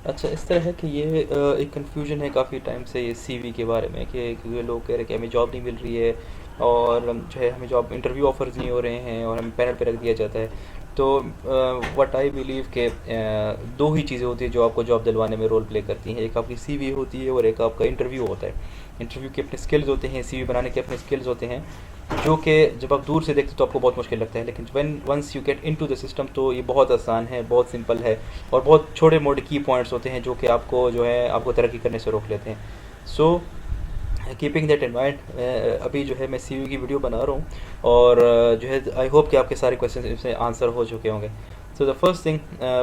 अच्छा, इस तरह है कि ये एक कन्फ्यूजन है काफ़ी टाइम से ये सीवी के बारे में कि क्योंकि लोग कह रहे हैं कि हमें जॉब नहीं मिल रही है और जो है हमें जॉब इंटरव्यू ऑफर्स नहीं हो रहे हैं और हमें पैनल पे रख दिया जाता है। तो व्हाट आई बिलीव के दो ही चीज़ें होती हैं जो आपको जॉब दिलवाने में रोल प्ले करती हैं, एक आपकी सीवी होती है और एक आपका इंटरव्यू होता है। इंटरव्यू के अपने स्किल्स होते हैं, सीवी बनाने के अपने स्किल्स होते हैं, जो कि जब आप दूर से देखते हो तो आपको बहुत मुश्किल लगता है, लेकिन when once you get into the system तो ये बहुत आसान है, बहुत सिंपल है और बहुत छोटे मोटे की पॉइंट्स होते हैं जो कि आपको जो है आपको तरक्की करने से रोक लेते हैं। So keeping that in mind, अभी जो है मैं सीवी की वीडियो बना रहा हूँ और जो है आई होप कि आपके सारे क्वेश्चन इसमें आंसर हो चुके होंगे। So the first thing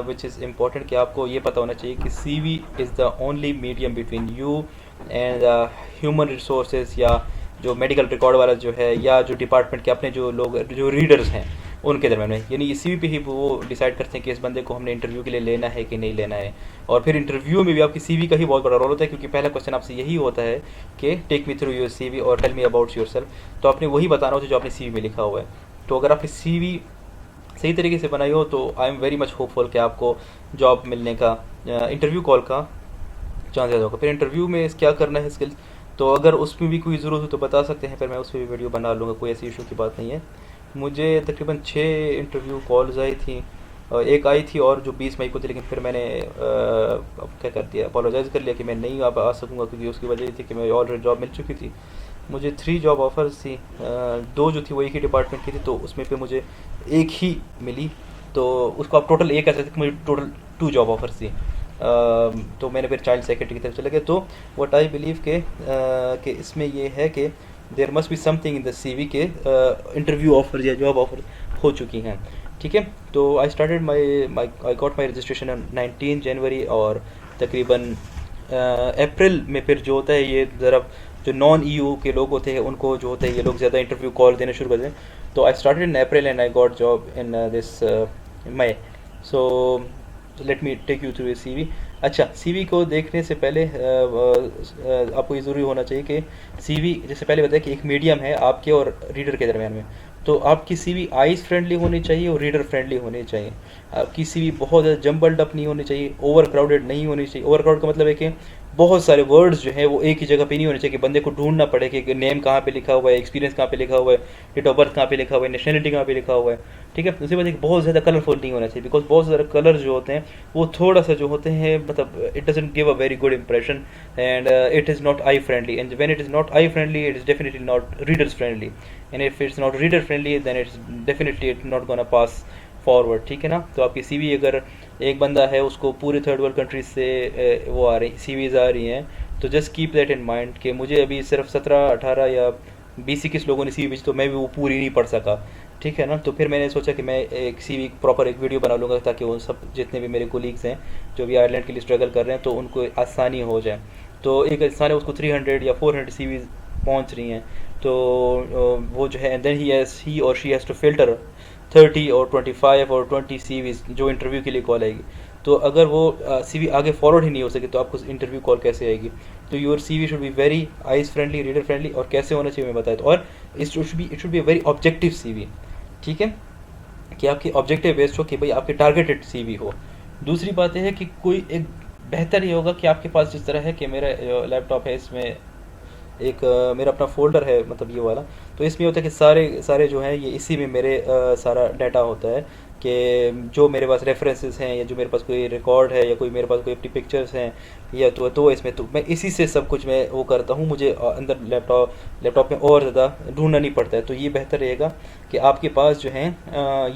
which is important कि आपको ये पता होना चाहिए कि CV is the only medium between you and human resources, या जो मेडिकल रिकॉर्ड वाला जो है, या जो डिपार्टमेंट के अपने जो लोग जो रीडर्स हैं उनके दरम्यान में। यानी ये सीवी पे ही वो डिसाइड करते हैं कि इस बंदे को हमने इंटरव्यू के लिए लेना है कि नहीं लेना है। और फिर इंटरव्यू में भी आपकी सीवी का ही बहुत बड़ा रोल होता है, क्योंकि पहला क्वेश्चन आपसे यही होता है कि take me through your CV और tell me about yourself. तो आपने वही बताना होता है जो आपने सीवी में लिखा हुआ है। तो अगर आपकी सीवी सही तरीके से बनाई हो तो I am very much hopeful कि आपको जॉब मिलने का, इंटरव्यू कॉल का चांस ज़्यादा होगा। फिर इंटरव्यू में क्या करना है स्किल्स, तो अगर उसमें भी कोई ज़रूरत हो तो बता सकते हैं, फिर मैं उस पर भी वीडियो बना लूँगा, कोई ऐसी इशू की बात नहीं है। मुझे तकरीबन 6 इंटरव्यू कॉल्स आई थी, और एक आई थी और जो 20 मई को थी, लेकिन फिर मैंने अब क्या कर दिया, अपोलोजाइज़ कर लिया कि मैं नहीं आ सकूँगा, क्योंकि उसकी वजह ये थी कि मैं ऑलरेडी जॉब मिल चुकी थी। मुझे 3 जॉब ऑफर्स थी, दो जो थी वो एक ही डिपार्टमेंट की थी, तो उसमें पे मुझे एक ही मिली। तो उसको आप टोटल एक कह सकते कि मुझे टोटल 2 जॉब ऑफर्स थी। तो मैंने फिर चाइल्ड सेक्रेटरी की तरफ चले गए। तो व्हाट आई बिलीव कि इसमें ये है कि there must be something in the CV के इंटरव्यू ऑफर या जॉब ऑफर हो चुकी हैं। ठीक है, तो I started I got my registration on 19 January, और तकरीबन अप्रैल में फिर जो होता है ये ज़रा जो नॉन ईयू के लोग होते हैं उनको जो होता है ये लोग ज़्यादा इंटरव्यू कॉल देना शुरू कर दें। तो I started in April and I got job in this May. So let me take you through a CV. अच्छा, सीवी को देखने से पहले आपको ये ज़रूरी होना चाहिए कि सीवी, जैसे पहले बताया कि एक मीडियम है आपके और रीडर के दरमियान में। तो आपकी सीवी आइज़ फ्रेंडली होनी चाहिए और रीडर फ्रेंडली होनी चाहिए। आपकी सीवी बहुत ज़्यादा जम्बल्ड अप नहीं होनी चाहिए, ओवर क्राउडेड नहीं होनी चाहिए। ओवर क्राउड का मतलब है कि बहुत सारे वर्ड्स जो हैं वो एक ही जगह पे नहीं होने चाहिए कि बंदे को ढूंढना पड़े कि नेम कहाँ पे लिखा हुआ है, एक्सपीरियंस कहाँ पे लिखा हुआ है, डेट ऑफ बर्थ कहाँ पे लिखा हुआ है, नेशनलिटी कहाँ पे लिखा हुआ है। ठीक है, उसके बाद एक बहुत ज़्यादा कलरफुल नहीं होना चाहिए, बिकॉज बहुत सारे कलर जो होते हैं वो थोड़ा सा जो होते हैं मतलब it doesn't give a very good impression, and it is not eye friendly, and when it is not eye friendly it is definitely not readers friendly, and if it's not reader friendly then it's definitely it not gonna pass forward. ठीक है ना। तो आपकी CV अगर एक बंदा है उसको पूरे थर्ड वर्ल्ड कंट्रीज से वो आ रही सीवीज आ रही हैं, तो just keep that in mind कि मुझे अभी सिर्फ 17 18 या 20 21 लोगों ने सीवी भेजी, तो मैं भी वो पूरी नहीं पढ़ सका। ठीक है ना। तो फिर मैंने सोचा कि मैं एक सीवी प्रॉपर एक वीडियो बना लूँगा, ताकि वो सब जितने भी मेरे कोलीग्स हैं जो भी आयरलैंड के लिए स्ट्रगल कर रहे हैं तो उनको आसानी हो जाए। तो एक इंसान है उसको 300 या 400 सीवीज पहुंच रही हैं, तो वो जो है एंड देन ही और शी हैज़ टू फिल्टर 30 और 25 और 20 सीवीज जो इंटरव्यू के लिए कॉल आएगी। तो अगर वो सीवी आगे फॉरवर्ड ही नहीं हो सके तो आपको इंटरव्यू कॉल कैसे आएगी। तो your CV should be very eyes friendly, reader friendly, और कैसे होना चाहिए मैं बताया। तो और it should be very objective CV. ठीक है, कि आपकी ऑब्जेक्टिव बेस्ड हो, कि भाई आपके टारगेटेड सीवी हो। दूसरी बात यह है कि कोई एक बेहतर ये होगा कि आपके पास जिस तरह है कि मेरा लैपटॉप है, इसमें एक मेरा अपना फ़ोल्डर है, मतलब ये वाला। तो इसमें होता है कि सारे सारे जो हैं ये इसी में मेरे सारा डाटा होता है, कि जो मेरे पास रेफरेंसेस हैं या जो मेरे पास कोई रिकॉर्ड है या कोई मेरे पास कोई अपनी पिक्चर्स हैं या तो इसमें तो मैं इसी से सब कुछ मैं वो करता हूँ। मुझे अंदर लैपटॉप में और ज़्यादा ढूंढना नहीं पड़ता है। तो ये बेहतर रहेगा कि आपके पास जो है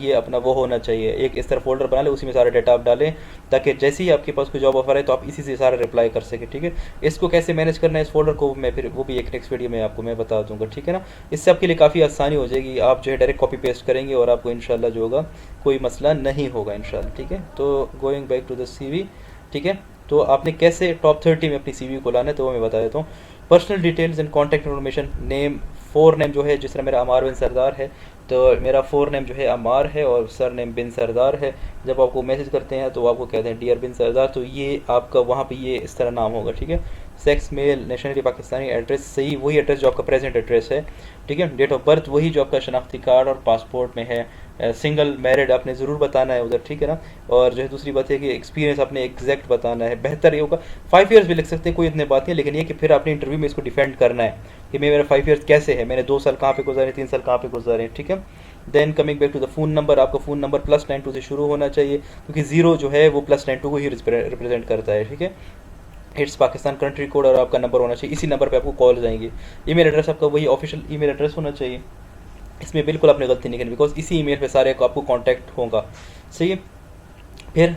ये अपना वो होना चाहिए, एक इस तरह फोल्डर बना ले, उसी में सारा डाटा आप डालें, ताकि जैसे ही आपके पास कोई जॉब ऑफर है तो आप इसी से सारा रिप्लाई कर सकें। ठीक है, इसको कैसे मैनेज करना है इस फोल्डर को, मैं फिर वो भी एक नेक्स्ट वीडियो में आपको मैं बता दूंगा। ठीक है ना। इससे आपके लिए काफ़ी आसानी हो जाएगी, आप जो है डायरेक्ट कॉपी पेस्ट करेंगे और आपको इंशाल्लाह जो होगा कोई मसला नहीं होगा इंशाल्लाह। ठीक है, तो going back to the CV. ठीक है, तो आपने कैसे टॉप 30 में अपनी सीवी को लाना है तो वो मैं बता देता हूँ। Personal details and contact information, name, four name जो है, जिस तरह मेरा अमार बिन सरदार है तो मेरा फोर नेम जो है अमार है और सर नेम बिन सरदार है। जब आपको मैसेज करते हैं तो आपको कहते हैं डियर बिन सरदार, तो ये आपका वहाँ पे ये इस तरह नाम होगा। ठीक है, sex mail, nationality Pakistani, address सही वही एड्रेस जो आपका प्रेजेंट एड्रेस है, ठीक है। डेट ऑफ बर्थ वही जो आपका शनाख्ती कार्ड और पासपोर्ट में है। सिंगल मैरिड आपने ज़रूर बताना है उधर, ठीक है ना। और जो है दूसरी बात है कि एक्सपीरियंस आपने एग्जैक्ट बताना है, बेहतर ये होगा 5 ईयर्स भी लिख सकते हैं, कोई इतनी बात नहीं है, लेकिन ये कि फिर आपने इंटरव्यू में इसको डिफेंड करना है कि मेरा 5 ईयर्स कैसे है, मैंने 2 साल कहाँ पे गुजारे, 3 साल कहाँ पे गुजारे, ठीक है। Then coming back to the phone number, आपका फ़ोन नंबर +92 से शुरू होना चाहिए, क्योंकि ज़ीरो जो है वो +92 को ही रिप्रेजेंट करता है, ठीक है। इट्स पाकिस्तान कंट्री कोड और आपका नंबर होना चाहिए, इसी नंबर पे आपको कॉल जाएंगी। ईमेल एड्रेस आपका वही ऑफिशियल ईमेल एड्रेस होना चाहिए, इसमें बिल्कुल आपने गलती नहीं करनी, बिकॉज इसी ईमेल पे सारे को आपको कांटेक्ट होगा, सही है। फिर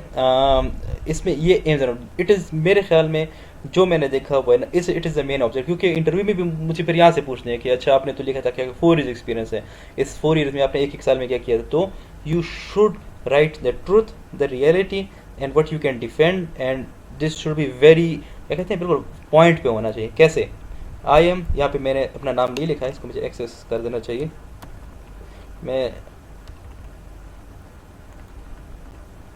इसमें ये एम इट इज़ मेरे ख्याल में जो मैंने देखा हुआ है ना, it is the main object, क्योंकि इंटरव्यू में भी मुझे फिर यहाँ से पूछने हैं कि अच्छा आपने तो लिखा था क्या 4 ईयर्स एक्सपीरियंस है, इस 4 ईयर्स में आपने एक साल में क्या किया था, तो you should write the truth, the reality and what you can defend, and this should be very, क्या कहते हैं, बिल्कुल पॉइंट पे होना चाहिए। कैसे? आई एम, यहाँ पे मैंने अपना नाम नहीं लिखा है, इसको मुझे एक्सेस कर देना चाहिए, मैं,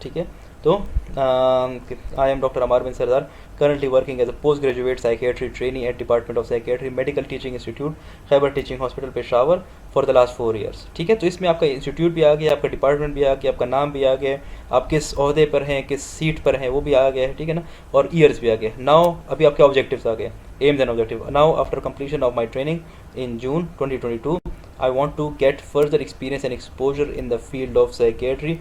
ठीक है। तो I am doctor Amar bin Sardar, currently working as a postgraduate psychiatry trainee at Department of Psychiatry Medical Teaching Institute, Khyber teaching hospital Peshawar for the last 4 years, ठीक है। तो इसमें आपका इंस्टीट्यूट भी आ गया, आपका डिपार्टमेंट भी आ गया, आपका नाम भी आ गया, आप किस ओहदे पर हैं, किस सीट पर हैं वो भी आ गया है, ठीक है ना, और ईयर्स भी आ गए। नाउ अभी आपके ऑब्जेक्टिव्स आ गए, AIIMS and objective. Now after completion of my training in June 2022, I want to get further experience and exposure in the field of psychiatry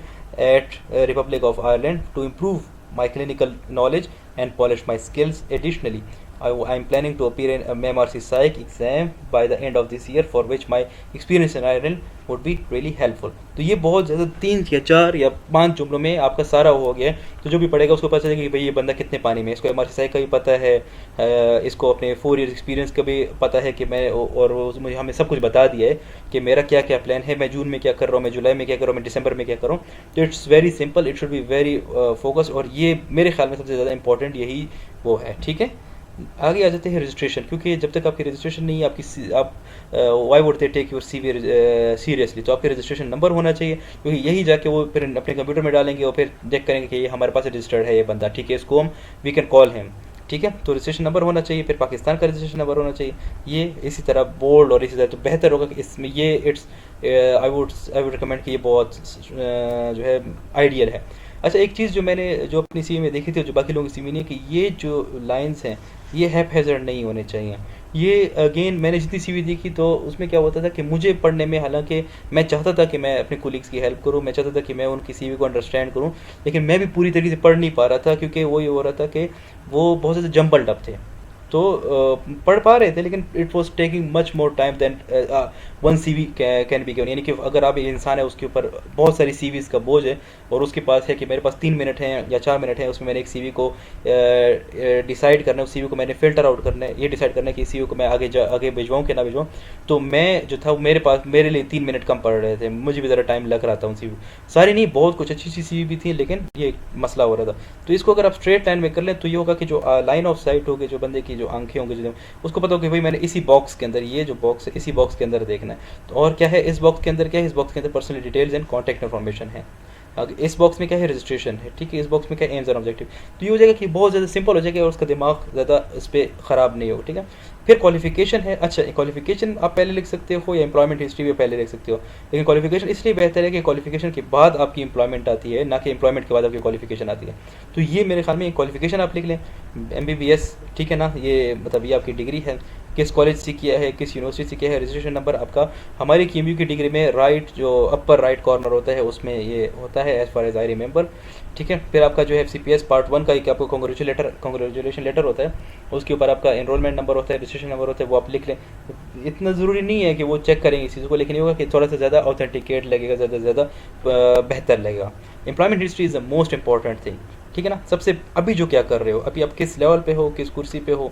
at Republic of Ireland to improve my clinical knowledge and polish my skills. Additionally, I am planning to appear in a MMRC Psych exam by the end of this year, for which my experience in Ireland would be really helpful. तो ये बहुत ज़्यादा 3 या 4 या 5 जुमलों में आपका सारा हो गया है। तो जो भी पढ़ेगा उसको पता चलेगा कि भाई ये बंदा कितने पानी में, इसको MRC Psych का भी पता है, इसको अपने 4 ईयर्स एक्सपीरियंस का भी पता है कि मैं, और मुझे हमें सब कुछ बता दिया है कि मेरा क्या क्या प्लान है, मैं जून में क्या कर रहा हूँ, मैं जुलाई में क्या कर रहा हूँ, मैं दिसंबर में क्या कर रहा हूँ। तो it's very simple, it should be very focus, और ये मेरे ख्याल में सबसे ज़्यादा इंपॉर्टेंट यही वो है, ठीक है। आगे आ जाते हैं रजिस्ट्रेशन, क्योंकि जब तक आपकी रजिस्ट्रेशन नहीं है, आप why would they take your CV seriously, तो आपके रजिस्ट्रेशन नंबर होना चाहिए, क्योंकि यही जाके वो फिर अपने कंप्यूटर में डालेंगे और फिर चेक करेंगे कि ये हमारे पास रजिस्टर्ड है ये बंदा, ठीक है, इसको हम वी कैन कॉल हिम, ठीक है। तो रजिस्ट्रेशन नंबर होना चाहिए, फिर पाकिस्तान का रजिस्ट्रेशन नंबर होना चाहिए, ये इसी तरह बोल्ड और इसी तरह, तो बेहतर होगा कि इसमें ये इट्स आई वुड रिकमेंड कि ये बहुत जो है आइडियल है। अच्छा, एक चीज़ जो मैंने जो अपनी CV में देखी थी, जो बाकी लोगों की CV में नहीं, कि ये जो लाइंस हैं ये हैज़ार्ड नहीं होने चाहिए। ये अगेन मैंने जितनी CV देखी तो उसमें क्या होता था कि मुझे पढ़ने में, हालांकि मैं चाहता था कि मैं अपने कोलीग्स की हेल्प करूं, मैं चाहता था कि मैं उनकी CV को अंडरस्टैंड करूं, लेकिन मैं भी पूरी तरीके से पढ़ नहीं पा रहा था, क्योंकि वो ये हो रहा था कि वो बहुत ज़्यादा जम्बल्ड अप थे। तो पढ़ पा रहे थे, लेकिन it was taking much more time than 1 CV can be given, यानी कि अगर आप इंसान है उसके ऊपर बहुत सारी CVs का बोझ है, और उसके पास है कि मेरे पास 3 मिनट हैं या 4 मिनट हैं, उसमें मैंने एक CV को डिसाइड करना है, उस CV को मैंने फ़िल्टर आउट करना है, ये डिसाइड करना है कि इस CV को मैं आगे भिजवाऊँ कि ना भिजवाऊँ। तो मैं जो था मेरे लिए 3 मिनट कम पड़ रहे थे, मुझे भी ज़रा टाइम लग रहा था उन CV, सारी नहीं, बहुत कुछ अच्छी अच्छी CV भी थी, लेकिन ये मसला हो रहा था। तो इसको अगर आप स्ट्रेट लाइन में कर लें तो ये होगा कि जो लाइन ऑफ साइट होगी, जो बंदे की जो आंखें होंगी, जो उसको पता हो कि भाई मैंने इसी बॉक्स के अंदर, ये जो बॉक्स है इसी बॉक्स के अंदर देखना है। तो और क्या है इस बॉक्स के अंदर, क्या है इस बॉक्स के अंदर, personal details and contact information है। इस बॉक्स में क्या है, रजिस्ट्रेशन है, ठीक है, इस बॉक्स में क्या एम्स एंड ऑब्जेक्टिव। तो ये हो जाएगा कि बहुत ज़्यादा सिंपल हो जाएगा और उसका दिमाग ज़्यादा इस पर ख़राब नहीं होगा, ठीक है। फिर क्वालिफिकेशन है, अच्छा क्वालिफिकेशन आप पहले लिख सकते हो या एम्प्लॉयमेंट हिस्ट्री भी पहले लिख सकते हो, लेकिन क्वालिफिकेशन इसलिए बेहतर है कि क्वालिफिकेशन के बाद आपकी एम्प्लॉयमेंट आती है, ना कि एम्प्लॉयमेंट के बाद आपकी क्वालिफिकेशन आती है। तो ये मेरे ख्याल में क्वालिफिकेशन आप लिख लें, MBBS, ठीक है ना, ये मतलब ये आपकी डिग्री है, किस कॉलेज से किया है, किस यूनिवर्सिटी से किया है, रजिस्ट्रेशन नंबर आपका हमारी KMU की डिग्री में राइट जो अपर राइट कॉर्नर होता है उसमें ये होता है, as far as I remember, ठीक है। फिर आपका जो है FCPS पार्ट 1 का एक आपको कॉन्ग्रेचुलेशन लेटर होता है, उसके ऊपर आपका एनरोलमेंट नंबर होता है, रजिस्ट्रेशन नंबर होता है, वो आप लिख लें। इतना ज़रूरी नहीं है कि वो चेक करेंगे इस चीज़ को, लेकिन ये होगा कि थोड़ा सा ज़्यादा ऑथेंटिकेट लगेगा, ज़्यादा से ज़्यादा बेहतर लगेगा। Employment history is the most important thing, ठीक है ना। सबसे अभी जो क्या कर रहे हो, अभी आप किस लेवल पे हो, किस कुर्सी पे हो,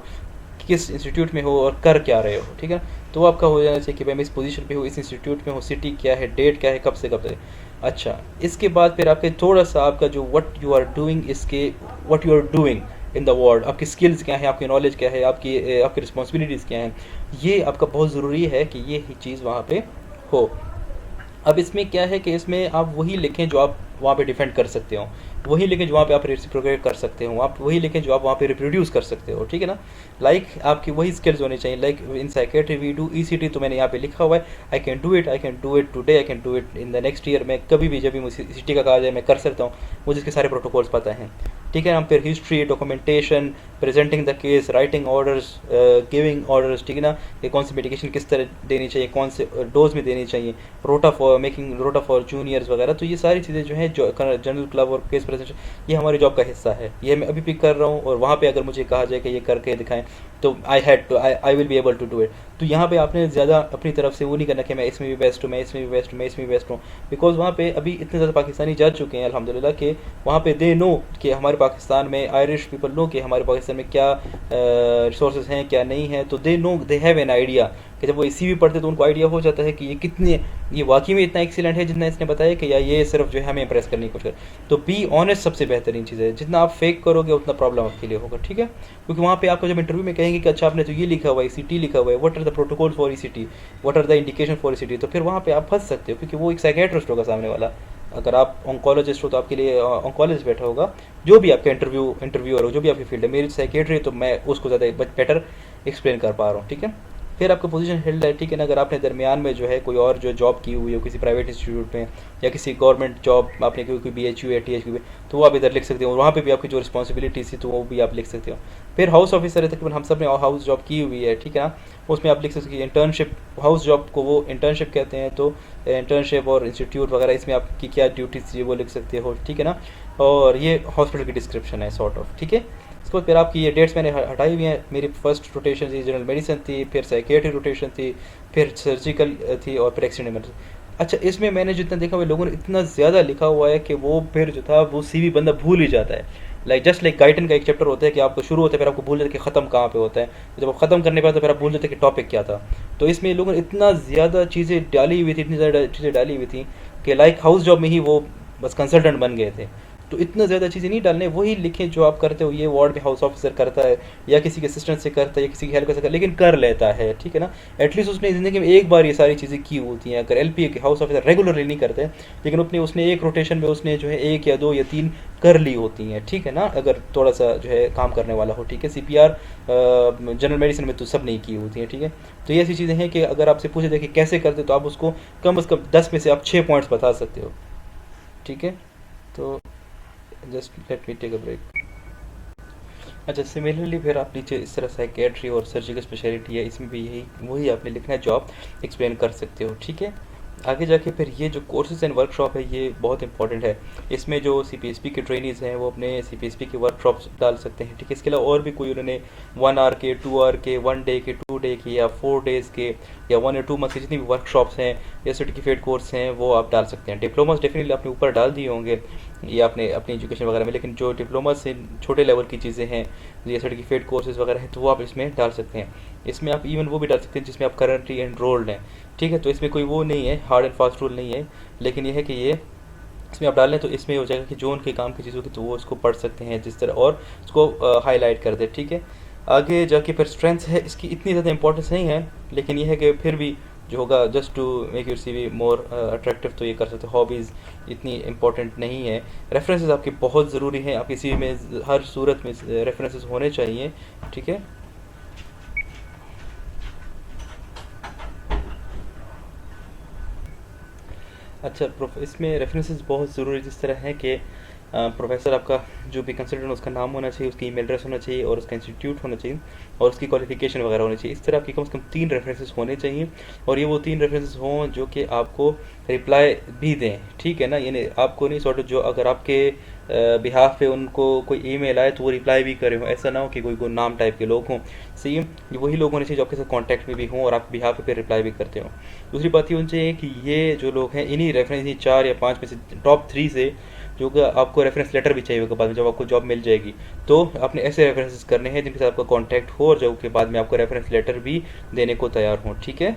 किस इंस्टीट्यूट में हो और कर क्या रहे हो, ठीक है। तो आपका हो जाना चाहिए कि भाई मैं इस पोजीशन पे हूँ, इस इंस्टीट्यूट में हूँ, सिटी क्या है, डेट क्या है, कब से कब तक। अच्छा, इसके बाद फिर आपके थोड़ा सा आपका जो व्हाट यू आर डूइंग, इसके what you are doing in the world, आपकी स्किल्स क्या है, आपकी नॉलेज क्या है, आपकी रिस्पॉन्सिबिलिटीज़ क्या हैं, ये आपका बहुत ज़रूरी है कि ये चीज़ वहाँ पे हो। अब इसमें क्या है कि इसमें आप वही लिखें जो आप वहाँ पे डिफेंड कर सकते हो, वही लिखें जो वहाँ पे आप रेसिप्रोकेट कर सकते हो, आप वही लिखें जो आप वहाँ पे रिप्रोड्यूस कर सकते हो, ठीक है ना। आपकी वही स्किल्स होनी चाहिए। इन साइकेट्री वी डू ईसीटी, तो मैंने यहाँ पे लिखा हुआ है I can do it, I can do it today, I can do it in the next year. मैं कभी भी जब भी मुझे ईसीटी का कहा जाए मैं कर सकता हूँ, मुझे इसके सारे प्रोटोकॉल्स पता हैं, ठीक है ना। फिर history, documentation, presenting the case, writing orders, giving orders, ठीक है ना। ये कौन सी मेडिकेशन किस तरह देनी चाहिए, कौन से डोज में देनी चाहिए, रोटा फॉर मेकिंग रोटा फॉर जूनियर्स वगैरह। तो ये सारी चीज़ें जो हैं जो जनरल क्लब और केस प्रेजेंटेशन, ये हमारी जॉब का हिस्सा है। ये मैं अभी भी कर रहा हूँ, और वहाँ पे अगर मुझे कहा जाए कि ये करके दिखाएं तो I will be able to do it. तो यहाँ पे आपने ज़्यादा अपनी तरफ से वो नहीं करना कि मैं इसमें भी बेस्ट हूँ, मैं इसमें भी बेस्ट हूँ, मैं इसमें भी बेस्ट हूँ। बिकॉज वहाँ पे अभी इतने ज़्यादा पाकिस्तानी जा चुके हैं अल्हम्दुलिल्लाह कि वहाँ पे दे नो कि हमारे पाकिस्तान में, आयरिश पीपल नो कि हमारे पाकिस्तान में क्या रिसोर्सेज हैं क्या नहीं है। तो they know, they have an idea कि जब वो सीवी पढ़ते तो उनको आइडिया हो जाता है कि ये कितने, ये वाकई में इतना एक्सीलेंट है जितना इसने बताया, कि या ये सिर्फ जो है हमें इंप्रेस करने की कोशिश कर। तो बी ऑनेस्ट सबसे बेहतरीन चीज़ है। जितना आप फेक करोगे उतना प्रॉब्लम आपके लिए होगा, ठीक है। क्योंकि वहाँ पे आपको जब इंटरव्यू में कहेंगे कि अच्छा आपने तो ये लिखा हुआ है ईसीटी लिखा हुआ है, what are the protocol for ECT, what are the indication for ECT, तो फिर वहाँ पे आप फंस सकते हो, क्योंकि वो एक साइकेट्रिस्ट होगा सामने वाला। अगर आप ऑन्कोलॉजिस्ट हो तो आपके लिए ऑन्कोलॉजिस्ट बैठा होगा, जो भी आपका इंटरव्यूअर हो, जो भी आपकी फील्ड है। मेरी साइकेट्री, तो मैं उसको ज़्यादा बेटर एक्सप्लेन कर पा रहा हूँ, ठीक है। फिर आपका पोजीशन हेल्ड है, ठीक है ना। अगर आपने दरमियान में जो है कोई और जो जॉब की हुई हो किसी प्राइवेट इंस्टीट्यूट में, या किसी गवर्नमेंट जॉब आपने की कोई BHU या THU, तो वो आप इधर लिख सकते हो, वहाँ पे भी आपकी जो रिस्पॉन्सिबिलिटी थी तो वो भी आप लिख सकते हो। फिर हाउस ऑफिसर है, तकरीबन हम सब ने हाउस जॉब की हुई है, ठीक है ना। उसमें आप लिख सकते हो इंटर्नशिप, हाउस जॉब को वो इंटर्नशिप कहते हैं, तो इंटर्नशिप और इंस्टीट्यूट वगैरह इसमें आपकी क्या ड्यूटीज थी वो लिख सकते हो, ठीक है ना। और ये हॉस्पिटल की डिस्क्रिप्शन है सॉर्ट ऑफ, ठीक है। इसके बाद फिर आपकी ये डेट्स मैंने हटाई हुई हैं। मेरी फर्स्ट रोटेशन थी जनरल मेडिसिन थी, फिर साइकेट्री रोटेशन थी, फिर सर्जिकल थी, और फिर एक्सीडेंट इमरजेंसी। अच्छा, इसमें मैंने जितना देखा हुआ लोगों ने इतना ज़्यादा लिखा हुआ है कि वो फिर जो था वो सीवी बंदा भूल ही जाता है। जस्ट लाइक गाइडन का एक चैप्टर होता है कि आपको शुरू होता है, फिर आपको भूल जाता है कि ख़त्म कहाँ पे होता है। तो जब आप ख़त्म करने पर तो फिर आप भूल जाते हैं कि टॉपिक क्या था। तो इसमें लोगों ने इतना ज़्यादा चीज़ें डाली हुई थी, इतनी ज़्यादा चीज़ें डाली हुई थी कि लाइक हाउस जॉब में ही वो बस कंसल्टेंट बन गए थे। तो इतना ज़्यादा चीज़ें नहीं डालने, वही लिखें जो आप करते हो। ये वार्ड में हाउस ऑफिसर करता है, या किसी के असिस्टेंट से करता है, या किसी की हेल्प कर सकता है, लेकिन कर लेता है, ठीक है ना। एटलीस्ट उसने ज़िंदगी में एक बार ये सारी चीज़ें की होती हैं। अगर LPA के हाउस ऑफिसर रेगुलरली नहीं करते, लेकिन उसने एक रोटेशन में उसने जो है 1 या 2 या 3 कर ली होती हैं, ठीक है ना। अगर थोड़ा सा जो है काम करने वाला हो, ठीक है। CPR जनरल मेडिसिन में तो सब नहीं की होती हैं, ठीक है। तो ये ऐसी चीज़ें हैं कि अगर आपसे पूछे देखिए कैसे करते, तो आप उसको कम से कम 10 में से आप 6 पॉइंट्स बता सकते हो, ठीक है। तो just let me take a break. अच्छा, सिमिलरली फिर आप नीचे इस तरह साइकेट्री और सर्जिकल स्पेशलिटी है, इसमें भी यही वही आपने लिखना है जो आप एक्सप्लेन कर सकते हो, ठीक है। आगे जाके फिर ये जो कोर्सेज एंड वर्कशॉप है ये बहुत इंपॉर्टेंट है। इसमें जो CPSP के ट्रेनीज़ हैं वो अपने CPSP के वर्कशॉप्स डाल सकते हैं, ठीक है। इसके अलावा और भी कोई उन्होंने 1 आवर के, 2 आवर के, 1 डे के, 2 डे के, या 4 डेज़ के, या 1 या 2 मंथ के जितनी भी वर्कशॉप्स हैं या सर्टिफिकेट कोर्स हैं वो आप डाल सकते हैं। डिप्लोमास डेफिनेटली आपने ऊपर डाल दिए होंगे ये आपने अपनी एजुकेशन वगैरह में, लेकिन जो डिप्लोमा से छोटे लेवल की चीज़ें हैं, ये सर्टिफिकेट कोर्सेज वगैरह हैं, तो वो आप इसमें डाल सकते हैं। इसमें आप इवन वो भी डाल सकते हैं जिसमें आप करंटली एनरोल्ड हैं, ठीक है। तो इसमें कोई वो नहीं है, हार्ड एंड फास्ट रूल नहीं है, लेकिन ये है कि ये इसमें आप डाल लें तो इसमें हो जाएगा कि जो उनके काम की चीज़ होगी तो वो उसको पढ़ सकते हैं जिस तरह, और उसको हाईलाइट कर दे, ठीक है। आगे जाके फिर स्ट्रेंथ है, इसकी इतनी ज़्यादा इंपॉर्टेंस नहीं है, लेकिन ये है कि फिर भी जो होगा just to make your CV more attractive, तो ये कर सकते हो। हॉबीज़ इतनी इंपॉर्टेंट नहीं है। रेफरेंसेस आपके बहुत ज़रूरी हैं, आपकी CV में हर सूरत में रेफरेंसेस होने चाहिए, ठीक है। अच्छा, इसमें रेफरेंसेस बहुत ज़रूरी जिस तरह है कि प्रोफेसर आपका जो भी कंसल्टेंट उसका नाम होना चाहिए, उसकी ईमेल एड्रेस होना चाहिए, और उसका इंस्टीट्यूट होना चाहिए, और उसकी क्वालिफिकेशन वगैरह होनी चाहिए। इस तरह आपकी कम से कम 3 रेफरेंसेस होने चाहिए, और ये वो 3 रेफरेंसेस हों जो कि आपको रिप्लाई भी दें, ठीक है ना। यानी आपको नहीं सॉर्ट जो अगर आपके बिहाफ पे उनको कोई ईमेल आए तो वो रिप्लाई भी करे हो, ऐसा ना हो कि कोई नाम टाइप के लोग हों। सही है, ये वही लोग होने चाहिए जो आपके साथ कॉन्टैक्ट में भी हों और आपके बिहाफ पे रिप्लाई भी करते हों। दूसरी बात ये होनी चाहिए कि ये जो लोग हैं इन्हीं रेफरेंस 4 या 5 में से टॉप 3 से जो कि आपको रेफरेंस लेटर भी चाहिए होगा बाद में जब आपको जॉब मिल जाएगी, तो आपने ऐसे रेफरेंसेस करने हैं जिनके साथ आपका कॉन्टैक्ट हो और जो के बाद में आपको रेफरेंस लेटर भी देने को तैयार हो, ठीक है।